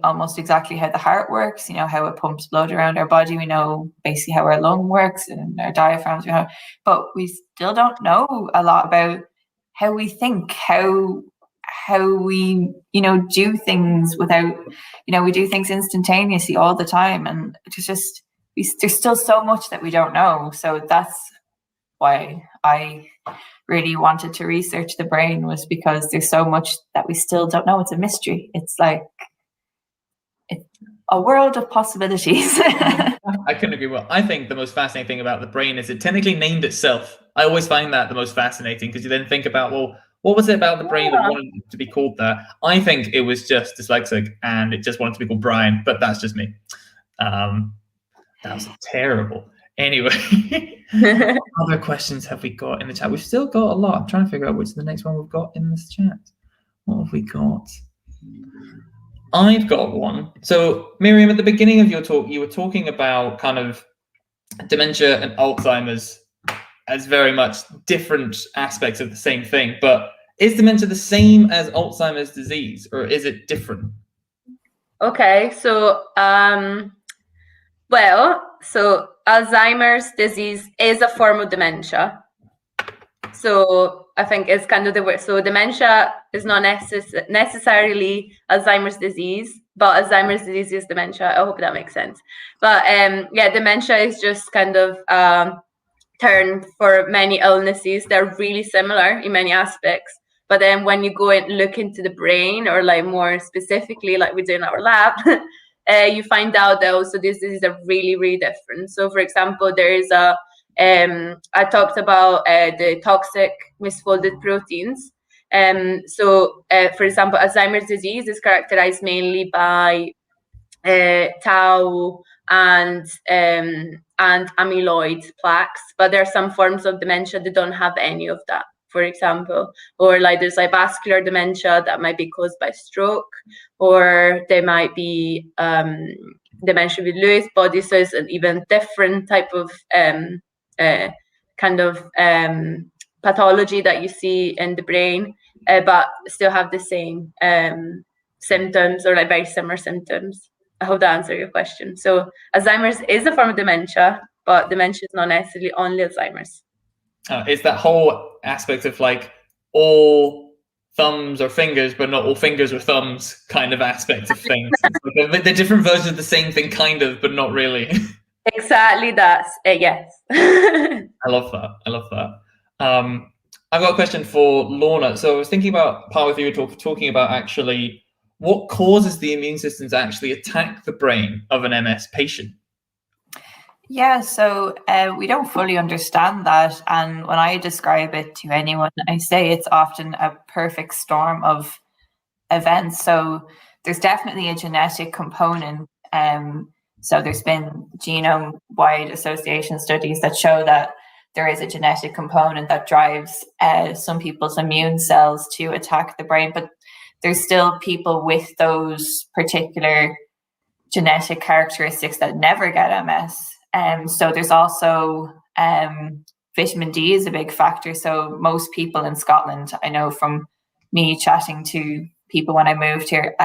almost exactly how the heart works, how it pumps blood around our body. We know basically how our lung works and our diaphragms, but we still don't know a lot about how we think, how we, do things without, we do things instantaneously all the time. And it's just, there's still so much that we don't know. So that's why I really wanted to research the brain, was because there's so much that we still don't know. It's a mystery. It's like it's a world of possibilities. I couldn't agree more. I think the most fascinating thing about the brain is it technically named itself. I always find that the most fascinating, because you then think about, well, what was it about the brain that wanted to be called that? I think it was just dyslexic and it just wanted to be called Brian, but that's just me. That was terrible. Anyway, what other questions have we got in the chat? We've still got a lot. I'm trying to figure out which is the next one we've got in this chat. What have we got? I've got one. So, Miriam, at the beginning of your talk, you were talking about kind of dementia and Alzheimer's as very much different aspects of the same thing. But is dementia the same as Alzheimer's disease, or is it different? Okay, so so Alzheimer's disease is a form of dementia. So I think it's kind of the word. So dementia is not necessarily Alzheimer's disease, but Alzheimer's disease is dementia. I hope that makes sense. But dementia is just kind of term for many illnesses. They're really similar in many aspects. But then when you go and look into the brain, or like more specifically, like we do in our lab, you find out that also these diseases are really, really different. So, for example, there is I talked about the toxic misfolded proteins. For example, Alzheimer's disease is characterized mainly by tau and amyloid plaques, but there are some forms of dementia that don't have any of that, for example, or like there's like vascular dementia that might be caused by stroke, or there might be dementia with Lewy bodies. So it's an even different type of pathology that you see in the brain, but still have the same symptoms or like very similar symptoms. I hope that answers your question. So Alzheimer's is a form of dementia, but dementia is not necessarily only Alzheimer's. It's that whole aspect of like all thumbs or fingers, but not all fingers or thumbs kind of aspect of things. They're different versions of the same thing, kind of, but not really. Exactly, that's yes. I love that. I love that. I've got a question for Lorna. So I was thinking about part with you talking about actually what causes the immune system to actually attack the brain of an MS patient. Yeah, so we don't fully understand that. And when I describe it to anyone, I say it's often a perfect storm of events. So there's definitely a genetic component. So there's been genome-wide association studies that show that there is a genetic component that drives some people's immune cells to attack the brain. But there's still people with those particular genetic characteristics that never get MS. So there's also vitamin D is a big factor. So most people in Scotland, I know from me chatting to people when I moved here,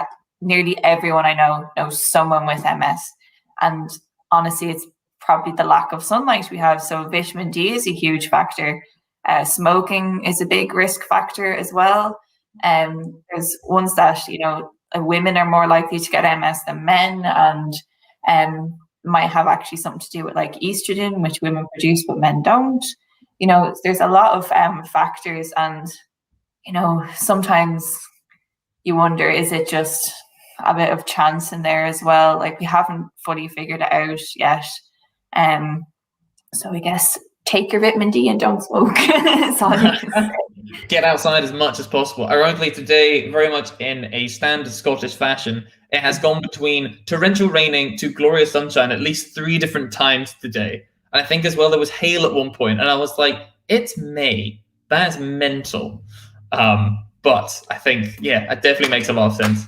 nearly everyone I know knows someone with MS. And honestly, it's probably the lack of sunlight we have. So vitamin D is a huge factor. Smoking is a big risk factor as well. There's ones that, women are more likely to get MS than men, and might have actually something to do with like estrogen, which women produce but men don't. There's a lot of factors, and sometimes you wonder, is it just a bit of chance in there as well? Like, we haven't fully figured it out yet. So I guess take your vitamin D and don't smoke. That's all you can say. Get outside as much as possible. Ironically, today, very much in a standard Scottish fashion, it has gone between torrential raining to glorious sunshine at least 3 different times today. And I think as well there was hail at one point, and I was like, it's May. That's mental. But I think, yeah, it definitely makes a lot of sense.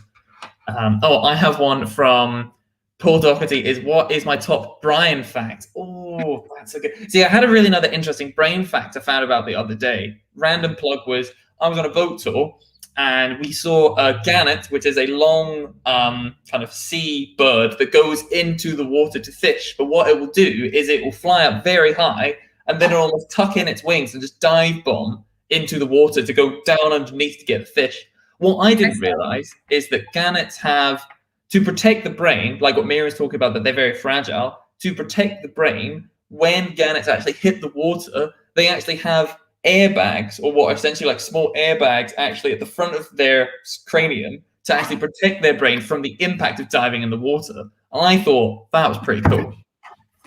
I have one from Paul Doherty. What is my top Brian fact? Oh, that's a good. See, I had a really another interesting brain fact I found about the other day. Random plug was I was on a boat tour and we saw a gannet, which is a long kind of sea bird that goes into the water to fish. But what it will do is it will fly up very high and then it'll almost tuck in its wings and just dive bomb into the water to go down underneath to get the fish. What I didn't realize is that gannets have, to protect the brain, like what Miriam was talking about, that they're very fragile, to protect the brain, when gannets actually hit the water, they actually have airbags, or what are essentially like small airbags actually at the front of their cranium to actually protect their brain from the impact of diving in the water. And I thought that was pretty cool.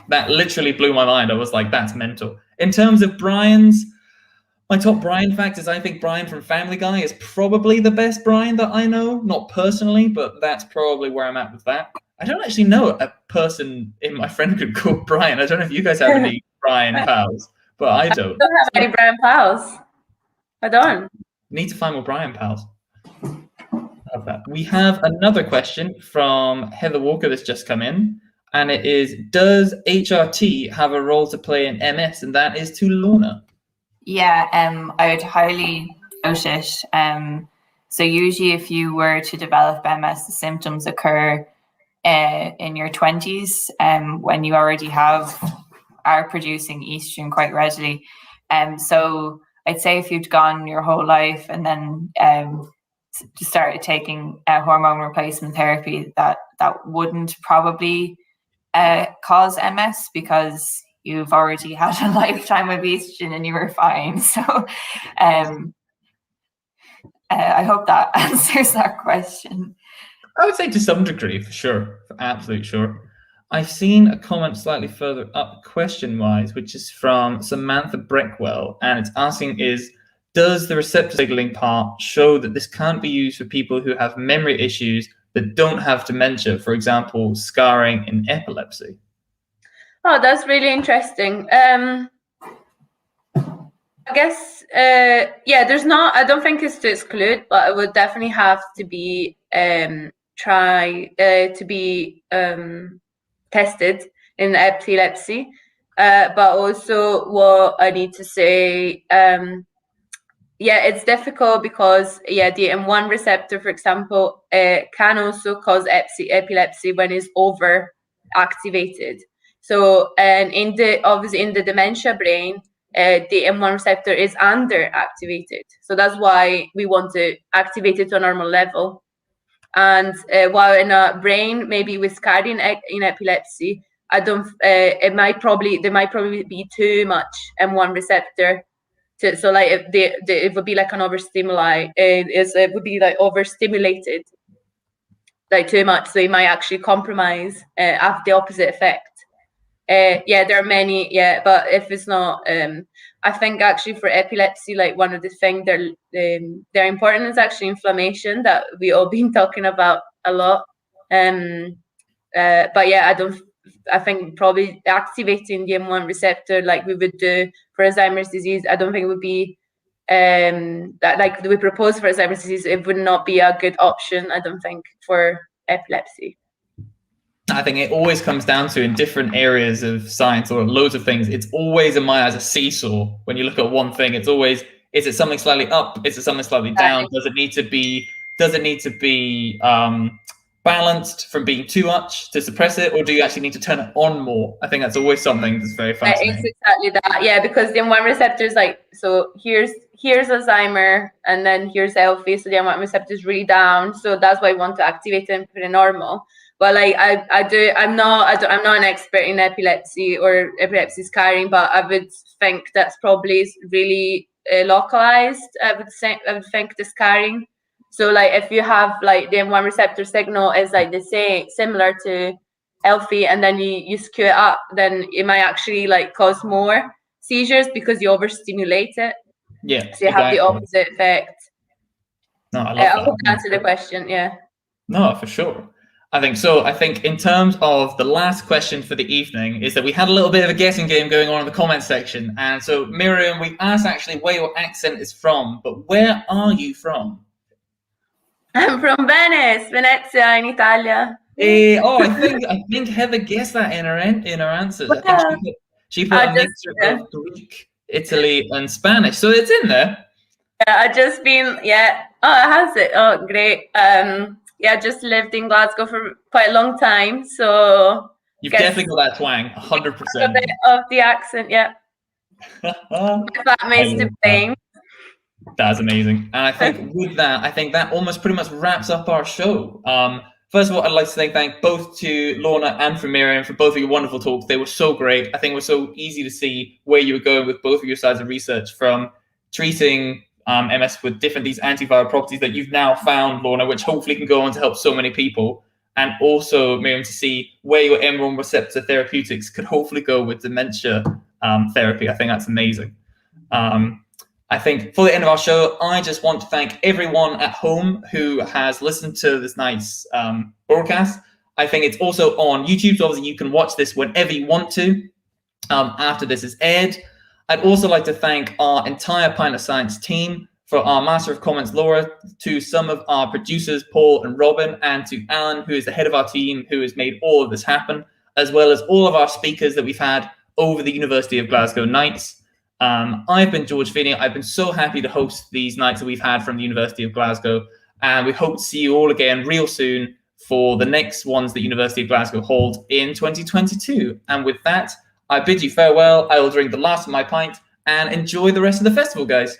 That literally blew my mind. I was like, that's mental. In terms of Brian's, my top Brian fact is I think Brian from Family Guy is probably the best Brian that I know. Not personally, but that's probably where I'm at with that. I don't actually know a person in my friend group called Brian. I don't know if you guys have any Brian pals, but I don't. I don't have any Brian pals. I don't. Need to find more Brian pals. Love that. We have another question from Heather Walker that's just come in, and it is, does HRT have a role to play in MS? And that is to Lorna. Yeah, I would highly doubt it. So usually if you were to develop MS, the symptoms occur in your 20s when you already are producing estrogen quite readily. So I'd say if you'd gone your whole life and then started taking hormone replacement therapy, that wouldn't probably cause MS, because you've already had a lifetime of estrogen and you were fine. So I hope that answers that question. I would say to some degree, for sure, for absolute sure. I've seen a comment slightly further up question-wise, which is from Samantha Breckwell, and it's asking does the receptor signaling part show that this can't be used for people who have memory issues that don't have dementia, for example, scarring in epilepsy? Oh, that's really interesting. I guess, there's not, I don't think it's to exclude, but it would definitely have to be tested in epilepsy. But also what I need to say, yeah, it's difficult because the M1 receptor, for example, can also cause epilepsy when it's over activated. So, and obviously in the dementia brain, the M1 receptor is under activated. So that's why we want to activate it to a normal level. And while in a brain, maybe with scarring in epilepsy, there might probably be too much M1 receptor. So like it would be like an overstimuli. It would be like overstimulated, like too much. So it might actually compromise, have the opposite effect. There are many, but if it's not, I think actually for epilepsy, like one of the things they're important is actually inflammation that we all been talking about a lot. But yeah, I think probably activating the M1 receptor like we would do for Alzheimer's disease, I don't think it would be that like we propose for Alzheimer's disease, it would not be a good option, I don't think, for epilepsy. I think it always comes down to, in different areas of science or loads of things, it's always in my eyes a seesaw. When you look at one thing, it's always, is it something slightly up? Is it something slightly down? Does it need to be balanced from being too much to suppress it, or do you actually need to turn it on more? I think that's always something that's very fascinating. It's exactly that, yeah, because the M1 receptor is like, so here's Alzheimer, and then here's healthy, so the M1 receptor is really down, so that's why I want to activate it and put it normal. But like I'm not an expert in epilepsy or epilepsy scarring, but I would think that's probably really localized. I would think the scarring. So like if you have like the M1 receptor signal is like the same, similar to healthy, and then you skew it up, then it might actually like cause more seizures because you overstimulate it. Yeah. So you have the opposite effect. No, I love that. I hope that answered the question. Yeah. No, for sure. I think in terms of the last question for the evening is that we had a little bit of a guessing game going on in the comment section. And so Miriam, we asked actually where your accent is from, but where are you from? I'm from Venice, Venezia in Italia. I think Heather guessed that in her answers. I think she put a mixture of Greek, Italy, and Spanish. So it's in there. Yeah, I just been, yeah. Oh, it has it. Oh, great. Yeah, I just lived in Glasgow for quite a long time, so you've definitely got that twang, 100%. A bit of the accent, yeah. That makes the thing. That's amazing. And I think with that, that almost pretty much wraps up our show. First of all, I'd like to thank both to Lorna and for Miriam for both of your wonderful talks. They were so great. I think it was so easy to see where you were going with both of your sides of research, from treating MS with these antiviral properties that you've now found, Lorna, which hopefully can go on to help so many people. And also, Miriam, to see where your M1 receptor therapeutics could hopefully go with dementia therapy. I think that's amazing. I think for the end of our show, I just want to thank everyone at home who has listened to this night's broadcast. I think it's also on YouTube, so obviously you can watch this whenever you want to after this is aired. I'd also like to thank our entire Pint of Science team, for our Master of Comments, Laura, to some of our producers, Paul and Robin, and to Alan, who is the head of our team, who has made all of this happen, as well as all of our speakers that we've had over the University of Glasgow nights. I've been George Finney. I've been so happy to host these nights that we've had from the University of Glasgow, and we hope to see you all again real soon for the next ones that University of Glasgow hold in 2022. And with that, I bid you farewell. I will drink the last of my pint and enjoy the rest of the festival, guys.